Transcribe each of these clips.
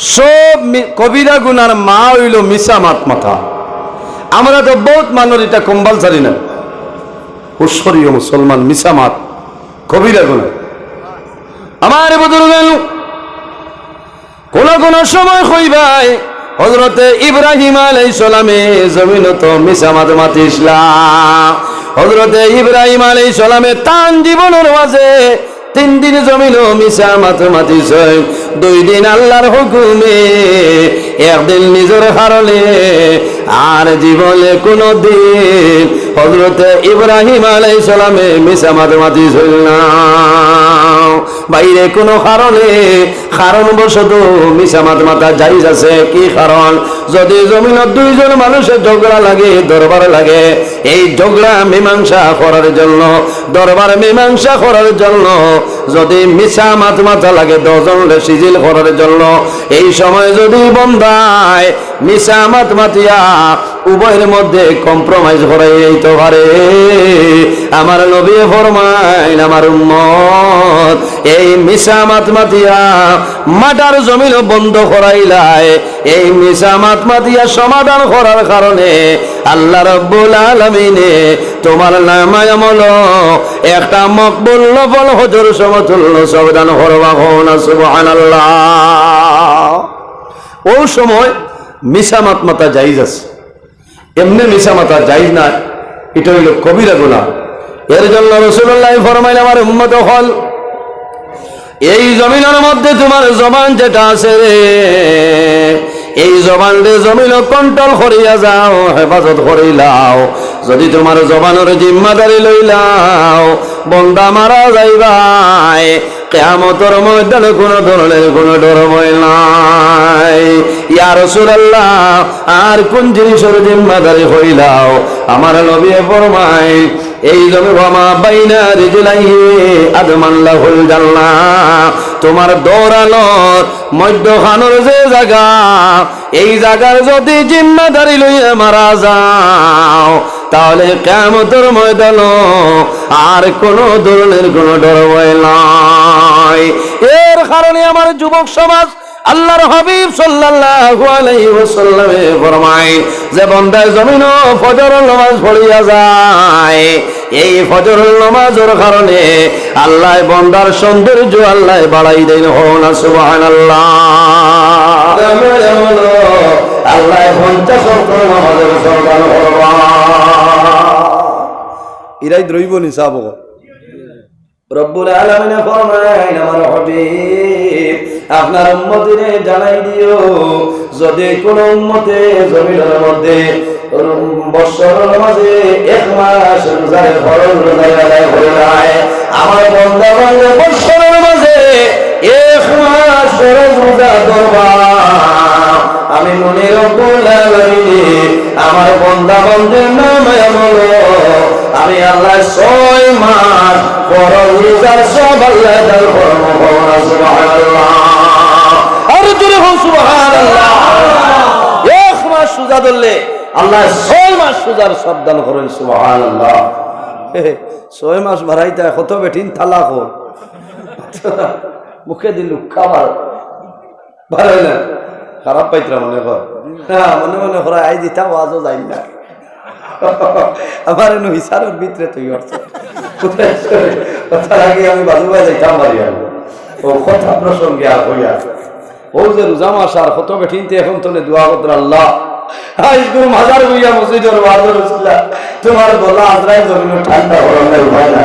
সব কবিরা গুনার মা হইল মিশা মাত মাথা। আমরা তো বহুত মানুষ এটা কম্পালসারি না, হুশরীয় মুসলমান মিশা মাত কবিরা গুনা। আমার বুজুর্গ কোন কোন সময় কইবাই হযরতে ইব্রাহিম আলাইহিস সালামে জমিন তো মিশা মাত মাতিছিলাম। হযরতে ইব্রাহিম আলাইহিস সালামে তান জীবনের মাঝে 3 দিন জমিন মিশা মাত মাতিছে, 2 দিন আল্লাহর হুকুমে, 1 দিন নিজের হারলে, আর জীবনে কোনো দিন হযরতে ইব্রাহিম আলাইহিস সালামে মিশা মাত মাতিছিল না। বাইরে কোনো কারণ বশত মিশা মাত মাতা জায়েজ আছে। কি কারণ? যদি জমিনত 2 জন মানুষের ঝগড়া লাগে, দরবার লাগে, এই ঝগড়া মীমাংসা করার জন্য, দরবার মীমাংসা করার জন্য যদি মিশা মাত মাতা লাগে 10 জনের সিজিল করার জন্য, এই সময় যদি বন্দায় মিশা মাত মাতিয়া উভয়ের মধ্যে কম্প্রোমাইজ করে যেতে পারে, আমার নবী ফরমাইন আমার উম্মত এই মিশা মাত মাতিয়া মাটার জমিন বন্ধ করাইলাই, এই মিশা মাত মাতিয়া সমাধান করার কারণে আল্লাহ রাব্বুল আলামিনে তোমার নামায় আমল একটা মকবুল নফল হজর সমতুল্য সবদান করবা। না সুবহানাল্লাহ। ওই সময় মিশা মাত মাতা জায়েজ আছে, এমনি মিশা মাতা জায়েজ না, এটা হইল কবিরা গুনাহ। এর জন্য রাসূলুল্লাহ ফরমাইলেন আমার উম্মত হল এই জমিনের মধ্যে তোমার জবান যেটা আছে রে, এই জবান রে জমিন কন্ট্রোল করিয়া যাও, হেফাজত করিলাও। যদি তোমার জবানের জিম্মাদারি লইলাও, বন্দা মারা যাইবাই, কিয়ামতের ময়দানে কোনো ধরনের কোনো ডর ভয় নাই। ইয়া রাসূলুল্লাহ আর কোন জিনিসের জিম্মাদারি হইলাও? আমার নবী ফরমায় এই জমি ওয়ামা বাইনা রিজলাইহি আদমান লাহুল জান্নাহ, তোমার দৌড়ানোর মধ্যখানের যে জায়গা, এই জায়গার যদি জিম্মাদারি লইয়া মারা যাও, তাহলে কিয়ামতের ময়দানে আর কোনো ধরনের কোনো ডর ভয় নাই। এর কারণে আমার যুবক সমাজ আল্লাহর হাবিব সাল্লাল্লাহু আলাইহি ওয়াসাল্লাম ফরমায় যে বান্দা জমিন ফজরের নামাজ পড়িয়া যায়, এই ফজরের নামাজের কারণে আল্লাহ বান্দার সৌন্দর্য আল্লাহ বাড়াই দেন। না সুবহানাল্লাহ। আল্লাহ 50 ওয়াক্ত নামাজের সরদার করবা, ইরাই দ্রইব নিসাব রব্বুল আলামিন ফরমায় আমার হাবিব আপনার উম্মতিরে জানাই দিও, যদি কোন উম্মতে জমিনের মধ্যে বৎসরের মাঝে 1 মাস রোজার ফরজ রোজা আদায় করে যায়, আমার বান্দা বান্দা বৎসরের মাঝে 1 মাস ফরজ রোজা ধরবা, আমি মনে রব্বুল আলামিন আমার বান্দা বান্দার নামে আমল আমি আল্লাহ 6 মাস ফরজ রোজার সব আল্লাহ দান করব। সুবহানাল্লাহ। আর জোরে বল সুবহানাল্লাহ। 1 মাস রোজা ধরলে আল্লাহ 6 মাস রোজার সব দান করেন। সুবহানাল্লাহ। 6 মাস ভরাইতে কত বেঠিন তালাক হল, মুখে দিল খাবার ভালো না, খারাপ পাইতরা মনে কর, হ্যাঁ মনে মনে করা আই দিতা ওয়াজও যাই না, আমার এনে হিসাবের ভিতরে তুই করছে কথার আগে আমি বাজু বাই যাইতাম পারি ও কথা প্রসঙ্গে আর হইয়া ও যে রোজা মাস আর কত বেঠিনতে এখন তো দোয়া করতে আল্লাহ আইসগুলো মাজার বইয়া মসজিদের ওয়াজের উসিলা তোমার গলা আজরাইল জমিন ঠান্ডা হলো না ভাই না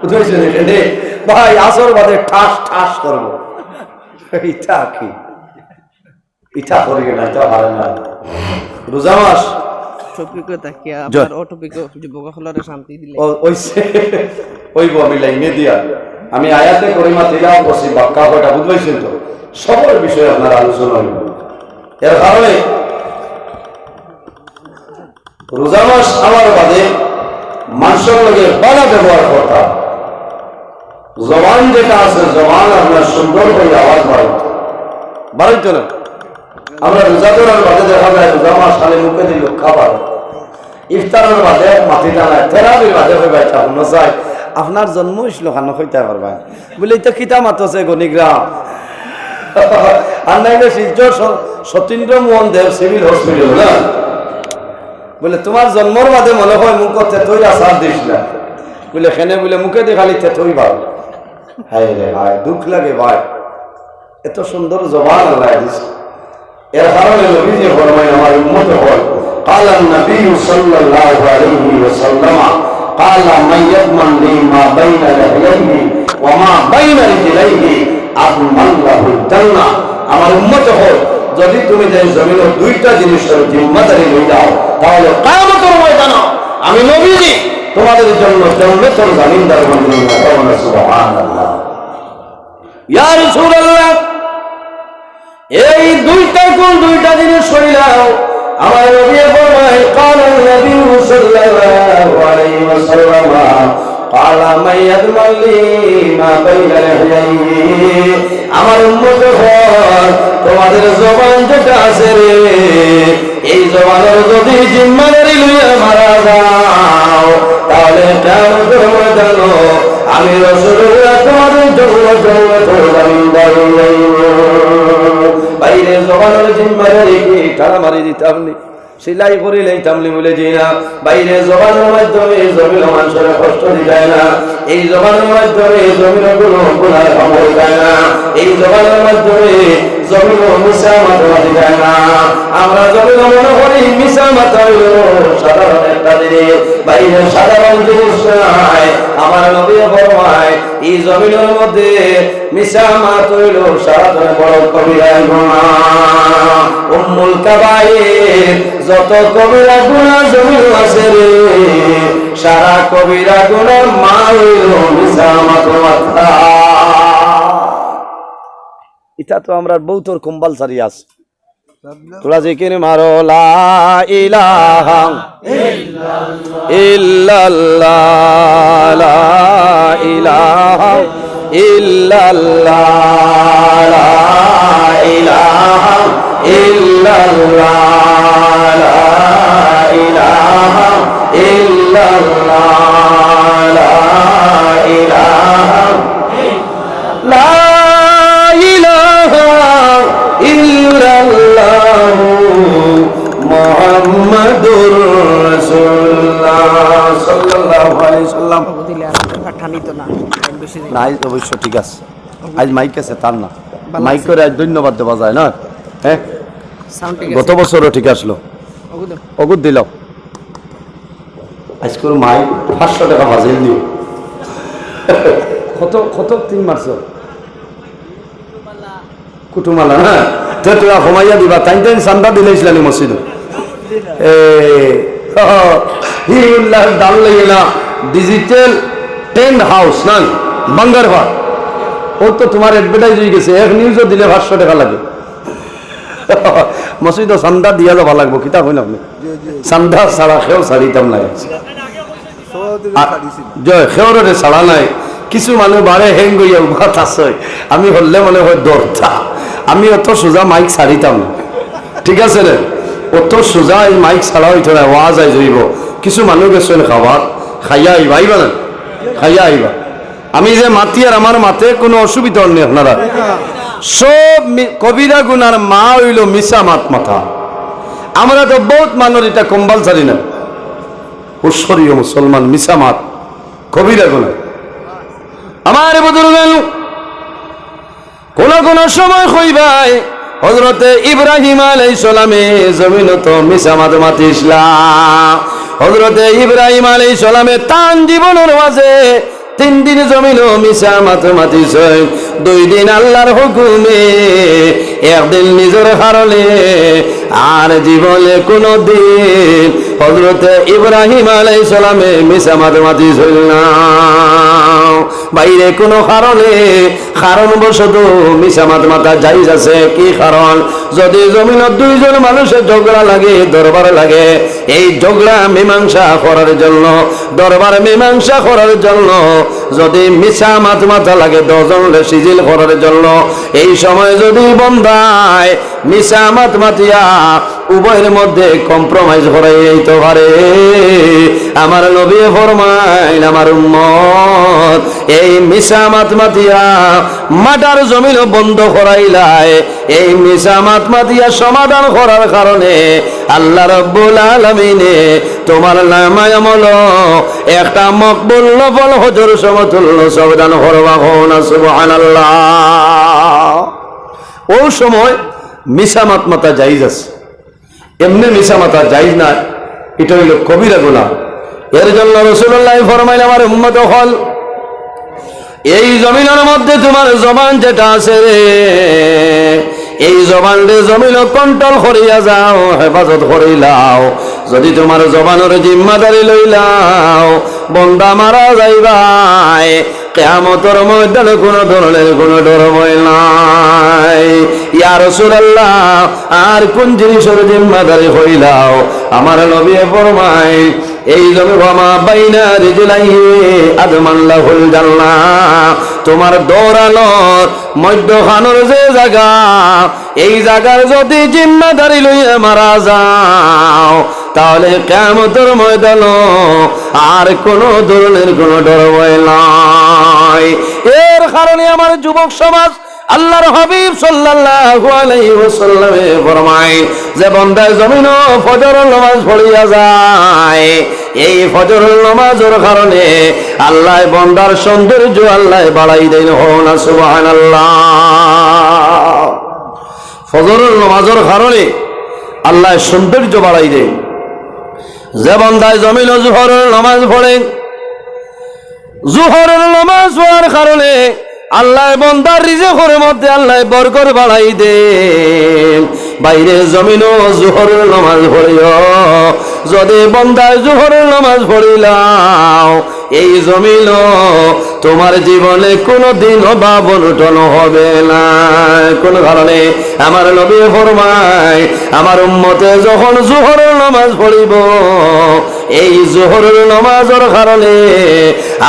বুঝাইছে রে ভাই আসর বাদে ঠাস ঠাস করব, এটা কি ইটা করি না, এটা ভালো না। রোজা মাস আমি আয়াতে করিমা দিলাম বসি বাক্কা কয়টা বুঝবাইছেন তো, সবার বিষয়ে আপনার আলোচনা হইল। এর কারণে রোজা মাস আমার বাদে মানুষের লগে বাধা ব্যবহার করতাম, জবান যেটা আছে জবান আপনার সুন্দর করে আওয়াজ বাড়াইতো না। আমরা রোজা ধরার বাদে দেখা যায় রোজা মাস খালি মুখে দিল খাবার, ইফতারের বাদে মাটি টানায়, থেরাপির বাদে হয়ে বাইটা চাই আপনার জন্ম হইছিল খানো হইতে পারবা বলে তো খিতা মাতছে গণিগ্রাম আর নাইলে শিলচর সতীন্দ্র মোহন দেব সিভিল হসপিটাল না বলে তোমার জন্মর বাদে মনে হয় মুখ তেতইরা সার দিস না বলে খেনে বলে মুখে দেখালি তেতই ভাই হায় রে ভাই দুঃখ লাগে ভাই এত সুন্দর জবান আল্লাহ দিছে এর কারণে নবীজি ফরমায় আমার উম্মত হল قال النبي صلى الله عليه وسلم قال من يضمن لي ما بين لحييه وما بين رجليه اضمن له الجنه আমার উম্মত হল যদি তুমি যে জমিনের দুইটা জিনিসের জিম্মাদারি লই যাও তাহলে কিয়ামতের ময়দানে আমি নবীজি তোমাদের জন্য জান্নাতের জামিনদার বানিয়ে দেব সুবহানাল্লাহ ইয়া রাসূলুল্লাহ এই দুইটা জিনিস হইলাও আমার নবী ফরমায় কালান নবী সাল্লাল্লাহু আলাইহি ওয়াসাল্লাম ক্বালা মান ইয়াদমান লি মা বাইনা লাহইহি আমার উম্মত হল তোমাদের জবান যেটা আছে রে এই জবানের যদি জিম্মাদারি লইয়া মারা যাও তাহলে কিয়ামতের ময়দানে আমি রাসূলুল্লাহ তোমাদের জন্য জান্নাতুল জামিনদার হইব বাইরে জবানের জিম্মাদারি কি টানা মারি দিতাম নি সিলাই করে লইতামলি বলে যে না বাইরে জবানের মাধ্যমে জমির মানুষের কষ্ট দিতায় না এই জবানের মাধ্যমে জমির কোনো গুনাহ আমল যায় না এই জবানের মাধ্যমে জমির মিশা মাথা দিতায় না আমরা জমির মনে করি মিশা মাথা হইল সাধারণ একটা জিনিস বাইরে সাধারণ জিনিস নাই আমার নবী ফরমায় এই জমিনের মধ্যে মিশা মাথা হইল সাধারণ বড় কবিরা গুনাহ উম্মুল কাবায়ের যত কবিরা গুনাহ জমিন আছে রে সারা কবিরা গুনাহ মা হইল মিশা মাথা এটা তো আমরা বহুতর কম্পালসারি আছে তোরা যেখানে মারো লা ইলাহা ইল্লাল্লাহ লা ইলাহা ইল্লাল্লাহ লা ইলাহা ইল্লাল্লাহ লা ইলাহা ইল্লাল্লাহ লা ইলাহা লা মুহাম্মাদুর রাসূলুল্লাহ সাল্লাল্লাহু আলাইহি সাল্লাম নাই অবশ্য ঠিক আছে আজ মাইক আছে তার না মাইক করে আজ ধন্যবাদ দেওয়া যায় না হ্যাঁ গত বছরও ঠিক আসলো অগুদ দিল আজকের মাইক 500 টাকা বাজিল দিও কত 3 মাস কুটুমালা না তোরা ঘুমাইয়া দিবা তাই চান্দা দিলেছিলাম মসজিদ দাম লেগে না ডিজিটাল টেন্ট হাউস না বাঙ্গার ঘর ও তো তোমার অ্যাডভার্টাইজ হয়ে গেছে এক নিউজও দিলে 500 টাকা লাগে মসজিদ চান্দা দিয়া যাবা লাগবো কিতা হইল আপনি চান্দা ছাড়া খেও ছাড়িতাম নাই জয় খেওরে ছাড়া নাই কিছু মানুষ বারে হেং গইয়া উভা আছে আমি হলে মনে হয় দরজা আমি অত সোজা মাইক ছাড়িতাম না ঠিক আছে রে অত সোজা এই মাইক ছাড়া হইতে না ওয়াজ আই যাইব কিছু মানুষ গেছেন খাবার খাইয়া আইবা আইবা না খাইয়া আইবা আমি যে মাতি আর আমার মাতে কোনো অসুবিধা নেই আপনারা সব কবিরা গুনার মা হইল মিশা মাত মাথা আমরা তো বহুত মানুষ এটা কম্পালসারি না ঐশ্বরীয় মুসলমান মিশা মাত কবিরা গুনা আমার বুজুর্গ কোন সময় কইবাই হযরতে ইব্রাহিম আলাইহিস সালামে জমিন তো মিশা মাত মাতিছিলাম হযরতে ইব্রাহিম আলাইহিস সালামে তান জীবনের মাঝে 3 দিন জমিন মিশা মাত মাতিছে 2 দিন আল্লাহর হুকুমে একদিন নিজের হারলে আর জীবনে কোনো দিন হযরতে ইব্রাহিম আলাইহিস সালামে মিশা মাত মাতিছিল না বাইরে কোনো কারণ বশত মিশা মাত মাতা জায়েজ আছে কি কারণ যদি জমিনত 2 জন মানুষের ঝগড়া লাগে দরবার লাগে এই ঝগড়া মীমাংসা করার জন্য দরবার মীমাংসা করার জন্য যদি মিশা মাত মাতা লাগে 10 জন সিজিল করার জন্য এই সময় যদি বন্দায় মিশা মাত মাতিয়া উভয়ের মধ্যে কম্প্রোমাইজ করাই তো পারে। আমার নবী ফরমাইন আমার উম্মত এই মিশা মাতমাতিয়া মাটার জমিন বন্ধ করাইলাই, এই মিশা মাতমাতিয়া সমাধান করার কারণে আল্লাহ রাব্বুল আলামিনে তোমার নামায় আমল একটা মকবুল নফল হজর সমতুল্য সবদান করবা না সুবহানাল্লাহ। ওই সময় মিশা মাতমাতা জায়েজ আছে, এমনি মিশা মাতা জায়েজ না, এটা হইল কবিরা গুনাহ। এর জন্য রাসূলুল্লাহ ফরমাইলেন আমার উম্মত হল এই জমিনের মধ্যে তোমার জবান যেটা আছে রে, এই জবান রে জমিন কন্ট্রোল করিয়া যাও, হেফাজত করিলাও। যদি তোমার জবানের জিম্মাদারি লইলাও বন্দা মারা যাইবাই, কিয়ামতের ময়দানে কোনো ধরনের কোনো ডর ভয় নাই। ইয়া রাসূলুল্লাহ আর কোন জিনিসের জিম্মাদারি হইলাও? আমার নবী ফরমায় এই জমি ওয়ামা বাইনা রিজলাইহি আদমান লাহুল জান্নাহ, তোমার দৌড়ানোর মধ্যখানোর যে জায়গা, এই জায়গার যদি জিম্মাদারি লইয়া মারা যাও তাহলে কিয়ামতের ময়দানে আর কোনো ধরনের কোনো ডর ভয় নাই। এর কারণে আমার যুবক সমাজ আল্লাহর হাবিব সাল্লাল্লাহু আলাইহি ওয়াসাল্লাম ফরমায় যে বান্দা জমিন ফজরের নামাজ পড়িয়া যায়, এই ফজরের নামাজের কারণে আল্লাহ বান্দার সৌন্দর্য আল্লাহ বাড়াই দেন না সুবহানাল্লাহ। ফজরের নামাজের কারণে আল্লাহ সৌন্দর্য বাড়াই দেন। যে বান্দায় জমিন জোহরের নামাজ পড়ে, জোহরের নামাজ পড়ার কারণে আল্লাহ বান্দার রিজিকের মধ্যে আল্লাহ বরকত বাড়াই দেন। বাইরে জমিনও জোহরের নামাজ পড়িও, যদি বান্দায় জোহরের নামাজ পড়িলাও এই জমিন তোমার জীবনে কোনোদিন অভাব অনটন হবে না। কোন কারণে আমার নবী ফরমায় আমার উম্মতে যখন জোহরের নামাজ পড়িব, এই জোহরের নামাজের কারণে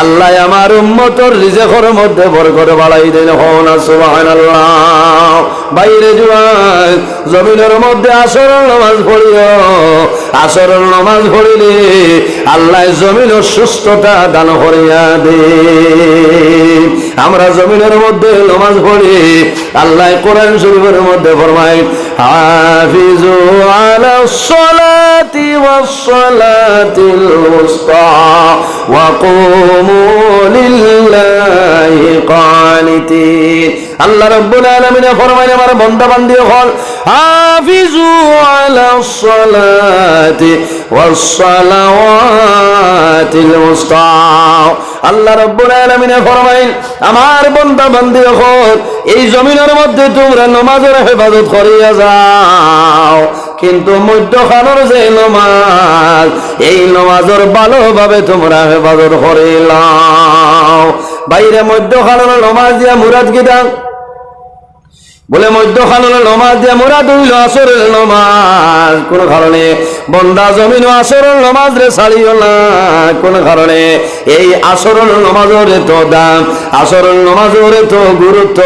আল্লাহ আমার উম্মতের রিজিকের মধ্যে বরকত বাড়াই দেন না সুবহানাল্লাহ। বাইরে জুয়ান জমিনের মধ্যে আসরের নামাজ পড়িও, আসরের নামাজ পড়িলে আল্লাহ জমিনের সুস্থতা দান করিয়া দে। আমরা জমিনের মধ্যে নামাজ পড়ি, আল্লাহ কোরআন শরীফের মধ্যে ফরমায় হাফিজু আলাস সালাতি ওয়াস সালাতিল উসতা ওয়া কুমু লিল্লাহি কানিতিন। আল্লাহ রাব্বুল আলামিন ফরমায় আমার বান্দা বান্দি হল হাফিজু আলাস সালাতি ওয়াস সালাওয়াতিল উসতা। আল্লাহ রাব্বুল আলামিন ফরমায় আমার বান্দা বান্দি হল এই জমিনের মধ্যে তোমরা নামাজের হেফাজত করিয়া যাও, কিন্তু মধ্যখানের যে নামাজ এই নামাজের ভালোভাবে তোমরা হেফাজত করিলাও। বাইরে মধ্যখানের নামাজ দিয়া মুরাদ গিদা বলে মধ্যখানের নামাজ দিয়া মুরাদ হইল আসরের নামাজ। কোন কারণে বন্দা জমিন আসরের নামাজ রে ছাড়িও না। কোন কারণে এই আসরের নামাজের তো দাম, আসরের নামাজের তো গুরুত্ব।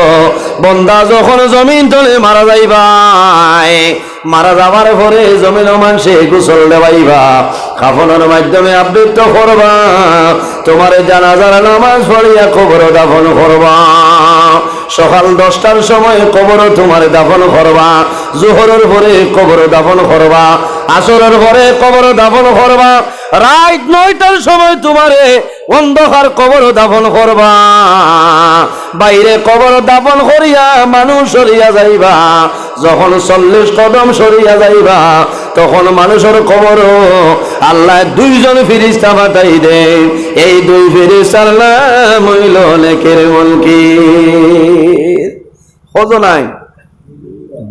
বন্দা যখন জমিন তলে মারা যাইবাই, মারা যাবার পরে জমিন মানুষে গোসল দেবাইবা, কাফনের মাধ্যমে আবৃত করবা, তোমার জানাজার নামাজ পড়িয়া কবর দাফন করবা। সকাল 10টার সময় কবর তোমার দাফন করবা, জোহরের পরে কবর দাফন করবা, আসরের পরে কবর দাফন করবা, রাত 9টার সময় তোমারে অন্ধকার কবর দাফন করবা। বাইরে কবর দাফন করিয়া মানুষ সরিয়া যাইবা, যখন 40 কদম সরিয়া যাইবা তখন মানুষের কবর আল্লাহ 2 জন ফেরেশতা পাঠাই দেন। এই 2 ফেরেশতার নাম হইল নেকের মুনকির। কত নাই?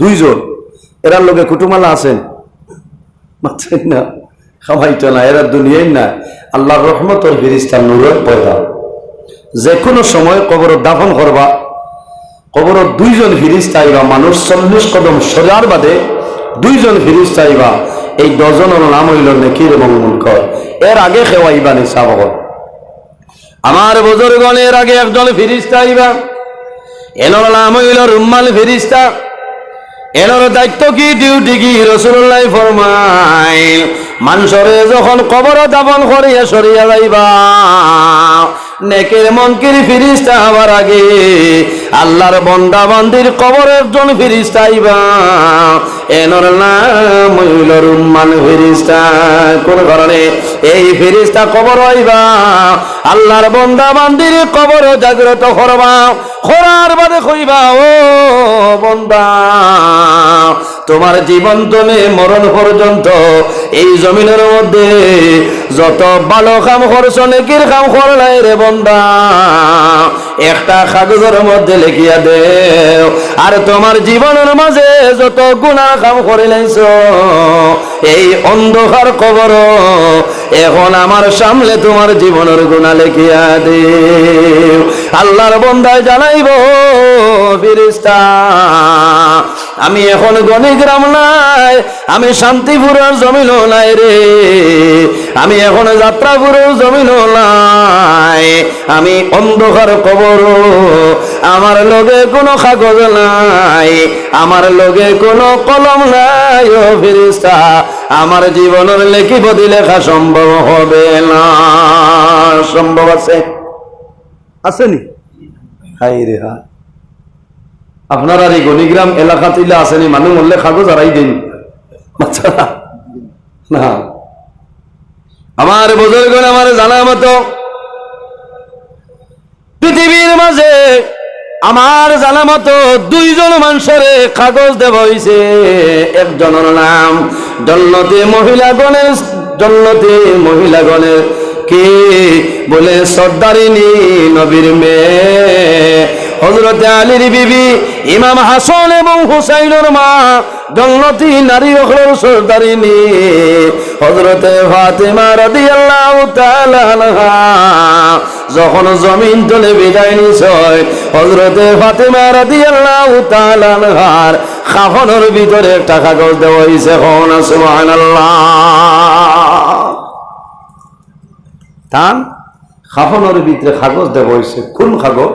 2 জন। এরা লোকে কুটুমালা আছেন মাছেন না, খামাইতো না, এরা দুনিয়ায় না। আল্লাহর রহমতের ফেরেশতা নূরের পয়দা। যে কোনো সময় কবর দাফন করবা, কবর 2 জন ফেরেশতা আইবা। মানুষ 40 কদম সরার বাদে 2 জন ফেরেশতা আইবা। এই 10 জনের নাম হইল নেকির এবং মুনকার। এর আগে খেওয়াইবা নিসাব। আমার বুজুর্গণের আগে একজন ফেরেশতা আইবা, এর নাম হইল রুম্মাল ফেরেশতা। এনার দায়িত্ব কি, ডিউটি কি? রাসূলুল্লাহ ফরমায় মানুষরে যখন কবর দাফন করিয়া সরিয়া যাইবা, নেকের মনকির ফিরিস্তা হবার আগে আল্লাহর বান্দা বান্দির কবরে একজন ফিরিস্তা আইবা, এনর নাম হইল রুম্মান ফিরিস্তা। কোন কারণে? এই ফিরিস্তা কবর আইবা, আল্লাহর বান্দা বান্দির কবর জাগ্রত করবা, করার বাদে কইবা, ও বান্দা, তোমার জীবন তুমি মরণ পর্যন্ত এই জমিনের মধ্যে যত ভালো কাম করছো, নেকির কাম করলাই রে বান্দা, একটা কাগজের মধ্যে লিখিয়া দেও। আর তোমার জীবনের মাঝে যত গুনাহ কাম করে লাইছো, এই অন্ধকার কবর এখন আমার সামনে তোমার জীবনের গুনাহ লিখিয়া দেও। আল্লাহর বান্দায় জানাইব, ফেরেশতা, আমি এখন গণিগ্রাম নাই, আমি শান্তিপুরের জমিন নাই রে, আমি এখন যাত্রাপুরের জমিন নাই, আমি অন্ধকার কবর, আমার লগে কোনো কাগজ নাই, আমার লগে কোনো কলম নাই। ও ফেরেশতা, আমার জীবনের লেখিব লেখা সম্ভব হবে না। সম্ভব আছে? আসেনি? হাই রে হা, আপনার আর এই গণিগ্রাম এলাকা তিলে আসেনি? মানুষ মরলে কাগজ হারাই দিন না। আমার বুজুর্গ আমার জানা মতো পৃথিবীর মাঝে আমার জানা মতো দুইজন মানুষের কাগজ দেব হইছে। একজনের নাম জন্নতি মহিলাগণের, জন্নতি মহিলাগণের কে বলে সর্দারিনী নবীর মেয়ে হযরত আলীর বিবি ইমাম হাসান এবং হুসাইনের মা জন্নতি নারী হলেন সর্দারিনী হযরত ফাতেমা রাদিয়াল্লাহু তাআলা আনহা। যখন জমিন তলে বিদায় নিছে হযরত ফাতেমা রাদিয়াল্লাহু তাআলা আনহার কাফনের ভিতরে একটা কাগজ দেওয়া হয়েছে। সুবহানাল্লাহ। তান কাফনের ভিতরে কাগজ দেওয়া হয়েছে। কোন কাগজ?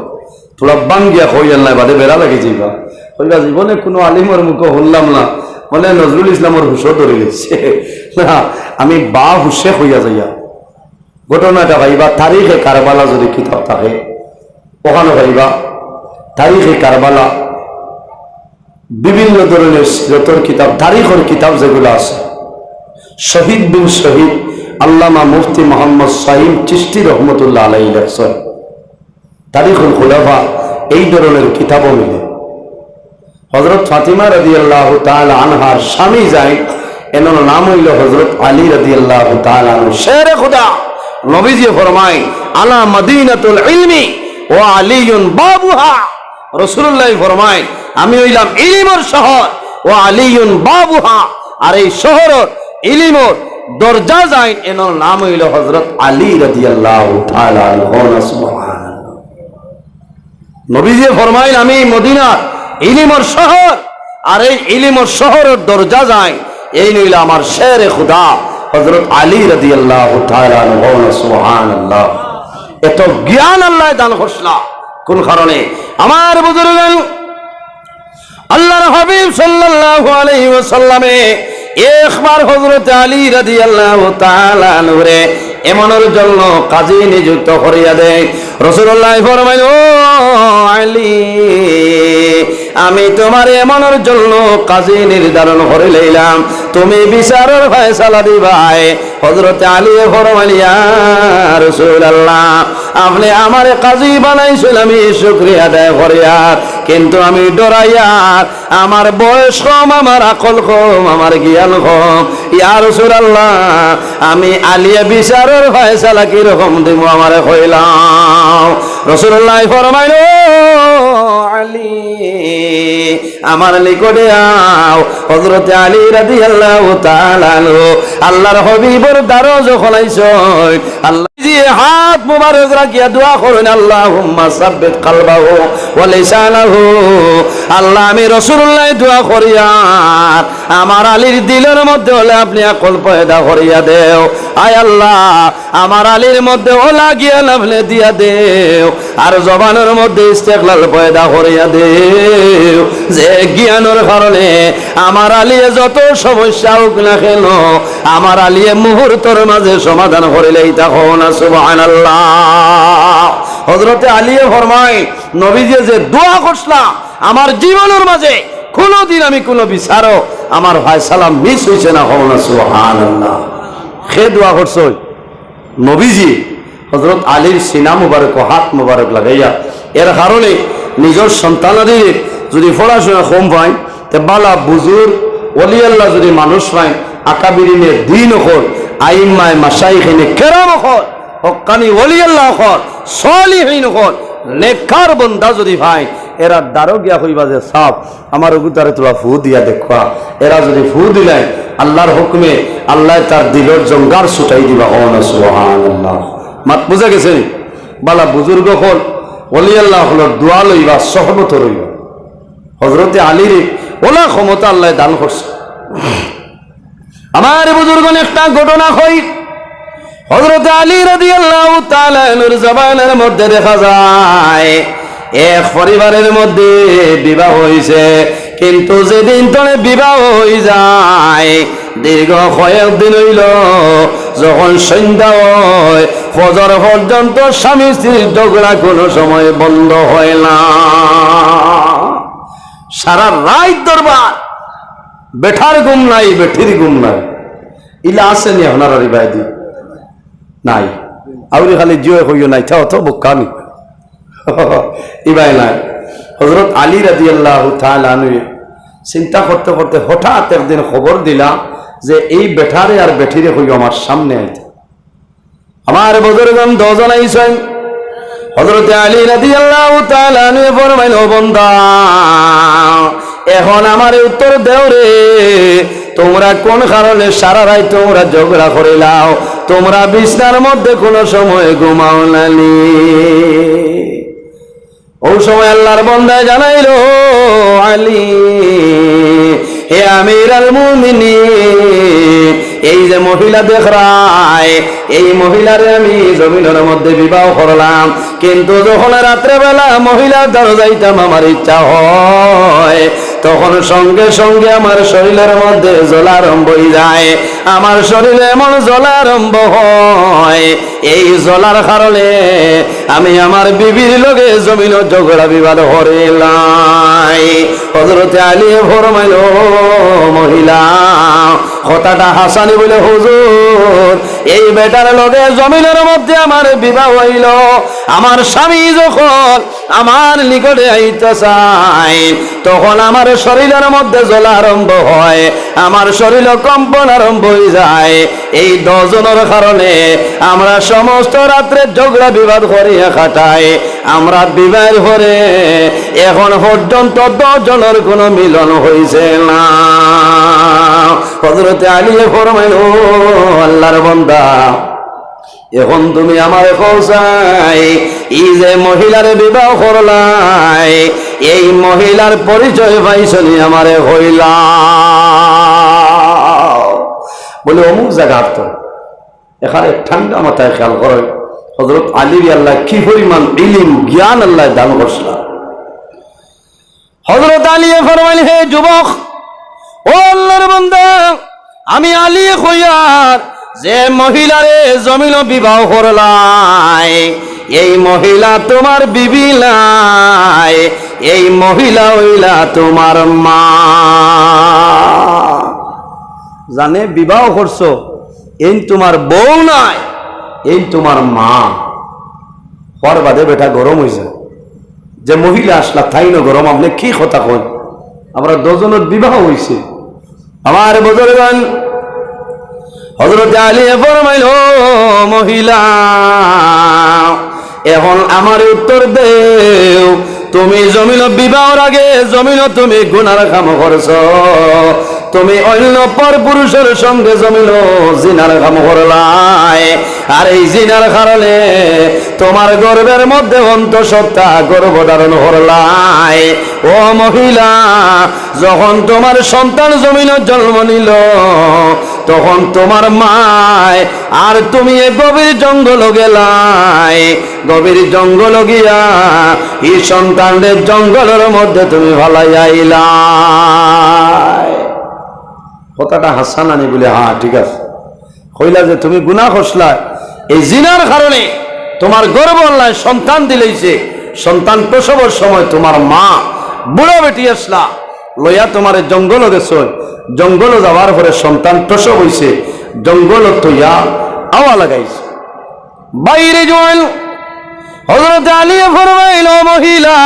তোরা বাঙ্গিয়া হইয়াল না, বাদে বেড়া লাগে যাইবা হইবা। জীবনে কোনো আলিমের মুখ শুনলাম না, মানে নজরুল ইসলামের হুশো ধরে গেছে না। আমি বা হুশে হইয়া যাইয়া ঘটনাটা ভাইবা। তারিখে কারবালা যদি কিতাব থাকে ওখানে ভাইবা তারিখে কারবালা, বিভিন্ন ধরনের সিরতের কিতাব, তারিখের কিতাব যেগুলো আছে, শহীদ বিন শহীদ আল্লামা মুফতি মোহাম্মদ সাহিব চিশতি রহমতুল্লাহ আলাইহি লেখছেন তারিখুল খুলাফা, এই ধরনের কিতাবও মিলে। হযরত ফাতিমা রাদিয়াল্লাহু তাআলা আনহার স্বামী যায়, এনার নাম হইল হযরত আলী রাদিয়াল্লাহু তাআলা আনহু। শেরে খুদা নবীজি ফরমায়, আলা মদিনাতুল ইলমি ওয়া আলীউন বাবুহা। রাসূলুল্লাহ ফরমায়, আমি হইলাম ইলমের শহর, ওয়া আলীউন বাবুহা, আর এই শহরের ইলমের দরজা যায়, এনার নাম হইল হযরত আলী রাদিয়াল্লাহু তাআলা আনহু। সুবহানাল্লাহ। নবীজি ফরমাইল, আমি মদিনার ইলমের শহর, আর এই ইলমের শহরের দরজা যায়, এই নইল আমার শেরে খুদা হযরত আলী রাদিয়াল্লাহু তাআলা আনহু। সুবহানাল্লাহ। এত জ্ঞান আল্লাহ দান করছলা। কোন কারণে? আমার বুজুর্গগণ, আল্লাহর হাবিব সাল্লাল্লাহু আলাইহি ওয়াসাল্লামে একবার হযরত আলী রাদিয়াল্লাহু তাআলা আনহুরে এমনের জন্য কাজী নিযুক্ত করিয়া দেয়। রাসূলুল্লাহ ফরমাইল, ও আলী, আমি তোমার এমনের জন্য কাজী নির্ধারণ করে লইলাম, তুমি বিচারের ফয়সালা দিবাই। হযরত আলী ফরমাইল, ইয়া রাসূলুল্লাহ, আপনি আমারে কাজী বানাইছেন, আমি শুকরিয়া আদায় করিয়া, কিন্তু আমি ডরাইয়া, আমার বয়স কম, আমার আকল কম, আমার জ্ঞান কম। ইয়া রাসূলুল্লাহ, আমি আলিয়া বিচারের ফয়সালা কি রকম দিব আমারে কইলাম। রাসূলুল্লাহ ফরমাইল, আলী, আমার নিকটে আও। হযরত আলী রাদিয়াল্লাহু তাআলা আনহু আল্লাহর হাবিবের দরজ খোলাইছেন। আল্লাহ জি হাত মুবারক রাখিয়া দোয়া করেন, আল্লাহুম্মা সাব্বিত কলবাহু ওয়া লিসানাহু আল্লাহ আমি রাসূলুল্লাহ দোয়া করিয়া আমার আলীর দিলের মধ্যে হলে আপনি আকল পয়দা করিয়া দেও। আয় আল্লাহ আমার আলীর মধ্যে ওলা জ্ঞান আপনি দিয়া দেও, আর জবানের মধ্যে ইস্তেকলাল পয়দা করিয়া দেও, যে জ্ঞানের কারণে আমার আলিয়ে যত সমস্যা হোক না কেন আমার আলিয়ে মুহূর্তের মাঝে সমাধান করিলেই তখন না সুবহানাল্লাহ। হযরতে আলিয়ে ফরমায় নবীজি যে দোয়া করছিলাম আমার জীবনের মাঝে কোনদিন আমি কোনো বিচারও আমার ফয়সালা মিস হইছে না, হও না সুবহানাল্লাহ। সে দোয়া করছো নবীজি হযরত আলীর সিনা মুবারক হাত মুবারক লাগাইয়া, এর কারণে নিজের সন্তানাদের যদি পড়াশোনা কম পায় তে বালা বুজুর ওলি আল্লাহ যদি মানুষ পায় আকাবিরিনে দিন হল আইম্মায় মাশাইখিনে কেরাম হল হক্কানি ওলি আল্লাহ হল সলিহিন হল নেককার বন্দা যদি ভাই এরা দারো গিয়া হইবা যে সাপ আমার উগুতারে তোলা ফু দিয়া দেখা, এরা যদি ফু দিলেন আল্লাহর হুকমে আল্লাহ তার দিলের জঙ্গার ছুটাই দিবা, হও না সুবহানাল্লাহ। মাত বুঝা গেছে? বালা বুজুর্গ হল ওলি আল্লাহ হল দোয়া লইবা সহমত রইবা। হযরতে আলীর ওলা ক্ষমতা আল্লাহ দান করছে। আমার বুজুর্গ একটা ঘটনা কই, হযরতে আলী রাদিয়াল্লাহু তাআলা আনহুর জবানের মধ্যে দেখা যায় এক পরিবারের মধ্যে বিবাহ হইছে, কিন্তু যেদিন তলে বিবাহ হয়ে যায় দীর্ঘ কয়েকদিন হইল, যখন সন্ধ্যা হয় ফজর পর্যন্ত স্বামী স্ত্রীর ঝগড়া কোনো সময় বন্ধ হয় না। সারা রাত দরবার, বেঠার ঘুম নাই বেঠির ঘুম নাই। ইলা আসেনি আপনার রিবায়দি নাই, আউরি খালি জিও হইও নাই থাও তো বুকানি ইবাই নাই। হযরত আলী রাদিয়াল্লাহু তাআলা আনহু চিন্তা করতে করতে হঠাৎ একদিন খবর দিলা যে এই বেঠারে আর বেঠিরে হইও আমার সামনে আইতে। আমার বুজুর্গগণ দুজন আইছেন। হযরত আলী রাদিয়াল্লাহু তাআলা আনহু ফরমাইল, ও বান্দা এখন আমার উত্তর দেও রে, তোমরা কোন কারণে সারা রাত তোমরা ঝগড়া করিলাও, তোমরা বিছনার মধ্যে কোন সময় ঘুমাও নানি? ওই সময় আল্লাহর বান্দা জানাইলো, আলী হে আমিরুল মুমিনিন, এই যে মহিলা দেখরায় এই মহিলারে আমি জমিনের মধ্যে বিবাহ করলাম, কিন্তু যখন রাত্রে বেলা মহিলার দ্বারা যাইতাম আমার ইচ্ছা হয়, তখন সঙ্গে সঙ্গে আমার শরীরের মধ্যে জ্বলা আরম্ভ হয়ে যায়, আমার শরীরে এমন জ্বলা আরম্ভ হয়, এই জ্বলার কারণে আমি আমার বিবির লগে জমিন ঝগড়া বিবাদ হরিলাই। হযরতে আলী ফরমাইল, মহিলা কথাটা হাসানি বলে, হুজুর এই বেটার লগে জমিনের মধ্যে আমার বিবাহ হইল, আমার স্বামী যখন আমার নিকটে আইতে চায় তখন আমার শরীরের মধ্যে জ্বলা আরম্ভ হয়, আমার শরীর কম্পন আরম্ভ হয়ে যায়, এই 10 জনের কারণে আমরা সমস্ত রাত্রে ঝগড়া বিবাদ করিয়া কাটাই, আমরা বিবাহ করে এখন পর্যন্ত 10 জনের কোনো মিলন হইছে না। হযরতে আলী ফরমাইল, আল্লাহর বান্দা এখন তুমি আমারে কওছাই এই যে মহিলার বিবাহ করলাই এই মহিলার পরিচয় পাইছনি আমারে হইলা? বলে অমুক জায়গা তো এখানে ঠান্ডা মাথায় খেয়াল করে হযরত আলী আল্লাহ কি পরিমাণ ইলম জ্ঞান আল্লাহ দান করছিলেন। হযরত আলী ফরমাইল, হে যুবক, ও আল্লাহর বান্দা, আমি আলী কইয়ার যে মহিলারে জমিন বিবাহ করলাই এই মহিলা তোমার বিবি নাই, এই মহিলা হইলা তোমার মা। জানে বিবাহ করছো এই তোমার বউ নাই, এই তোমার মা। হর বাদে বেটা গরম হয়েছে যে মহিলা আসলা তাই না গরম, আপনি কি কথা কন? আমরা 2 জনের বিবাহ হয়েছে। আমার বুজুর্গগণ হযরত আলী ফরমাইল, মহিলা এখন আমার উত্তর দেও, তুমি জমিন বিবাহর আগে জমিন তুমি গুনার কাম করছো, তুমি অন্য পর পুরুষের সঙ্গে জমিল জিনার কাম করলাই, আর এই জিনার কারণে তোমার গর্ভের মধ্যে অন্তঃসত্ত্বা গর্ভধারণ করলাই। ও মহিলা, যখন তোমার সন্তান জমিন জন্ম নিল তখন তোমার মায় আর তুমি এ গভীর জঙ্গল গেলাই, গভীর জঙ্গল গিয়া এই সন্তানদের জঙ্গলের মধ্যে তুমি ভালাই আইলাই। কথাটা হাসান আনি বলে হ্যাঁ ঠিক আছে, কইলা যে তুমি গুনাহ করছলা, এই জিনার কারণে তোমার গর্ভ আল্লাহ সন্তান দিলেইছে, সন্তান প্রসবের সময় তোমার মা বুড়ো বেটি আসলা লইয়া তোমার জঙ্গল গেছ, জঙ্গল যাওয়ার পরে সন্তান প্রসব হইছে, জঙ্গল তৈয়া আওয়া লাগাইছে বাইরে জল। হযরত আলী ফরমাইল, মহিলা